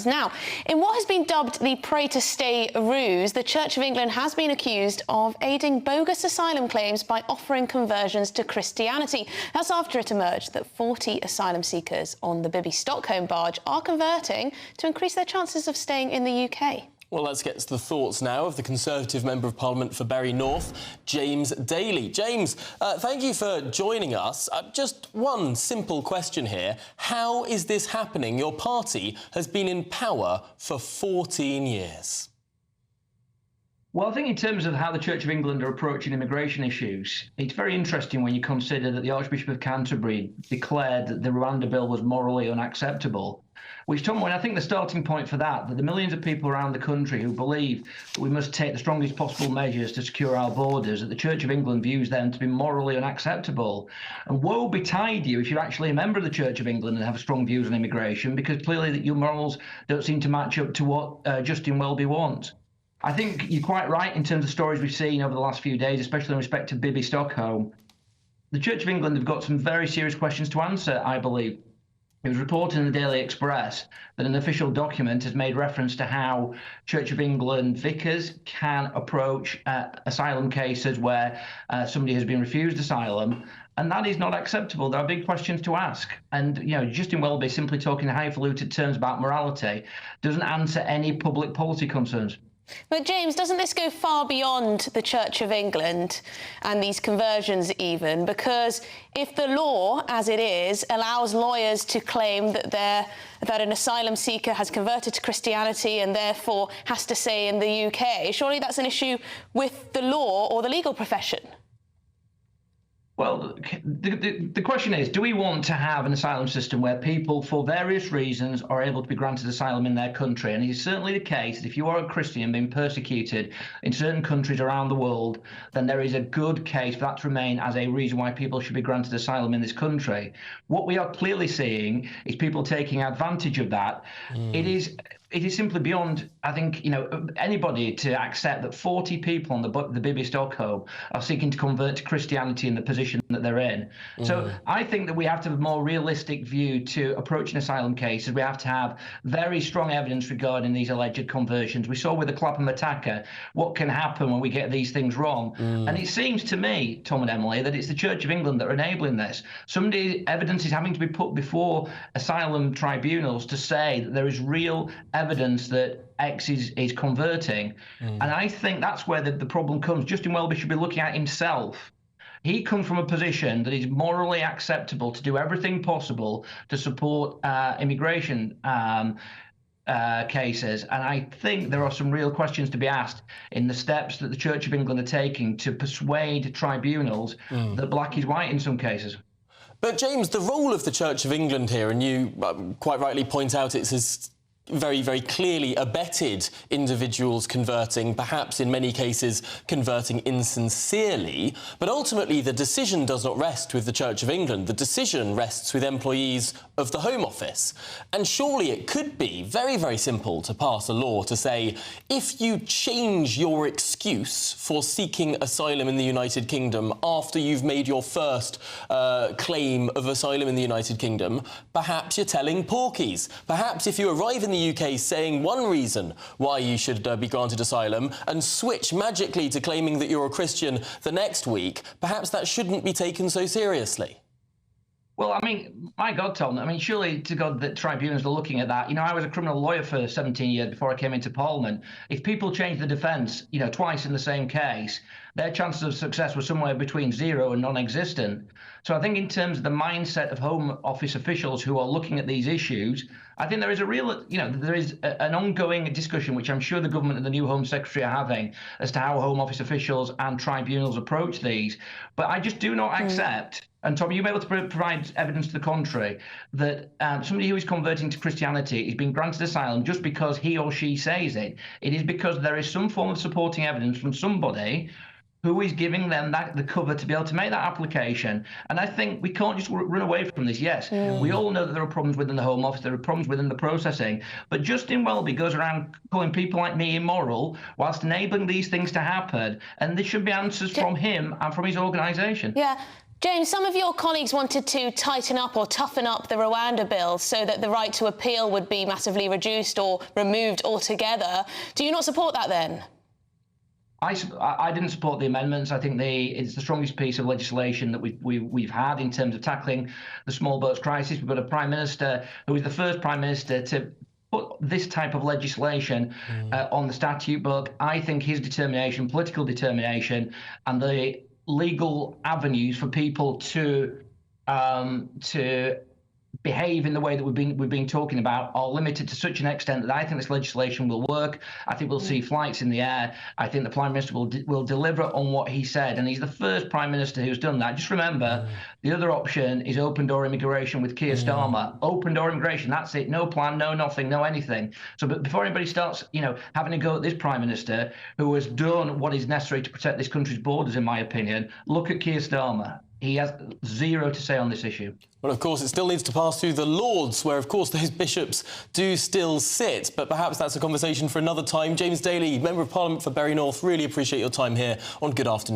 Now, in what has been dubbed the pray to stay ruse, the Church of England has been accused of aiding bogus asylum claims by offering conversions to Christianity. That's after it emerged that 40 asylum seekers on the Bibby Stockholm barge are converting to increase their chances of staying in the UK. Well, let's get to the thoughts now of the Conservative Member of Parliament for Bury North, James Daly. James, thank you for joining us. Just one simple question here. How is this happening? Your party has been in power for 14 years. Well, I think in terms of how the Church of England are approaching immigration issues, it's very interesting when you consider that the Archbishop of Canterbury declared that the Rwanda bill was morally unacceptable, which, Tom, when I think the starting point for that the millions of people around the country who believe that we must take the strongest possible measures to secure our borders, that the Church of England views them to be morally unacceptable. And woe betide you if you're actually a member of the Church of England and have strong views on immigration, because clearly that your morals don't seem to match up to what Justin Welby wants. I think you're quite right in terms of stories we've seen over the last few days, especially in respect to Bibby Stockholm. The Church of England have got some very serious questions to answer, I believe. It was reported in the Daily Express that an official document has made reference to how Church of England vicars can approach asylum cases where somebody has been refused asylum, and that is not acceptable. There are big questions to ask. And, you know, Justin Welby simply talking in highfalutin terms about morality doesn't answer any public policy concerns. But, James, doesn't this go far beyond the Church of England and these conversions even? Because if the law, as it is, allows lawyers to claim that an asylum seeker has converted to Christianity and therefore has to stay in the UK, surely that's an issue with the law or the legal profession? Well, the question is, do we want to have an asylum system where people, for various reasons, are able to be granted asylum in their country? And it is certainly the case that if you are a Christian being persecuted in certain countries around the world, then there is a good case for that to remain as a reason why people should be granted asylum in this country. What we are clearly seeing is people taking advantage of that. It is simply beyond, I think, you know, anybody to accept that 40 people on the Bibby Stockholm are seeking to convert to Christianity in the position that they're in. So I think that we have to have a more realistic view to approaching asylum cases. We have to have very strong evidence regarding these alleged conversions. We saw with the Clapham attacker what can happen when we get these things wrong. And it seems to me, Tom and Emily, that it's the Church of England that are enabling this. Evidence is having to be put before asylum tribunals to say that there is real evidence that X is converting. And I think that's where the problem comes. Justin Welby should be looking at himself. He comes from a position that is morally acceptable to do everything possible to support immigration cases. And I think there are some real questions to be asked in the steps that the Church of England are taking to persuade tribunals that black is white in some cases. But, James, the role of the Church of England here, and you quite rightly point out it's very, very clearly abetted individuals converting, perhaps in many cases converting insincerely. But ultimately, the decision does not rest with the Church of England. The decision rests with employees of the Home Office. And surely it could be very, very simple to pass a law to say, if you change your excuse for seeking asylum in the United Kingdom after you've made your first claim of asylum in the United Kingdom, perhaps you're telling porkies. Perhaps if you arrive in the UK saying one reason why you should be granted asylum and switch magically to claiming that you're a Christian the next week, perhaps that shouldn't be taken so seriously. Well, I mean, my God, Tom, I mean, surely to God that tribunals are looking at that. You know, I was a criminal lawyer for 17 years before I came into Parliament. If people change the defence, you know, twice in the same case, their chances of success were somewhere between 0 and non-existent. So I think in terms of the mindset of Home Office officials who are looking at these issues, I think there is a real, you know, there is an ongoing discussion, which I'm sure the government and the new Home Secretary are having, as to how Home Office officials and tribunals approach these. But I just do not accept, and Tom, you'll be able to provide evidence to the contrary, that somebody who is converting to Christianity is being granted asylum just because he or she says it. It is because there is some form of supporting evidence from somebody who is giving them the cover to be able to make that application. And I think we can't just run away from this. Yes, we all know that there are problems within the Home Office, there are problems within the processing, but Justin Welby goes around calling people like me immoral whilst enabling these things to happen, and there should be answers from him and from his organisation. Yeah. James, some of your colleagues wanted to tighten up or toughen up the Rwanda bill so that the right to appeal would be massively reduced or removed altogether. Do you not support that then? I didn't support the amendments. I think it's the strongest piece of legislation that we've had in terms of tackling the small boats crisis. We've got a Prime Minister who is the first Prime Minister to put this type of legislation on the statute book. I think his determination, political determination, and the legal avenues for people to behave in the way that we've been talking about are limited to such an extent that I think this legislation will work. I think we'll see flights in the air. I think the Prime Minister will deliver on what he said, and he's the first Prime Minister who's done that. Just remember, the other option is open door immigration with Keir Starmer. Open door immigration, that's it. No plan, no nothing, no anything. So, but before anybody starts, having a go at this Prime Minister who has done what is necessary to protect this country's borders, in my opinion, look at Keir Starmer. He has zero to say on this issue. Well, of course, it still needs to pass through the Lords, where, of course, those bishops do still sit. But perhaps that's a conversation for another time. James Daly, Member of Parliament for Bury North, really appreciate your time here on Good Afternoon.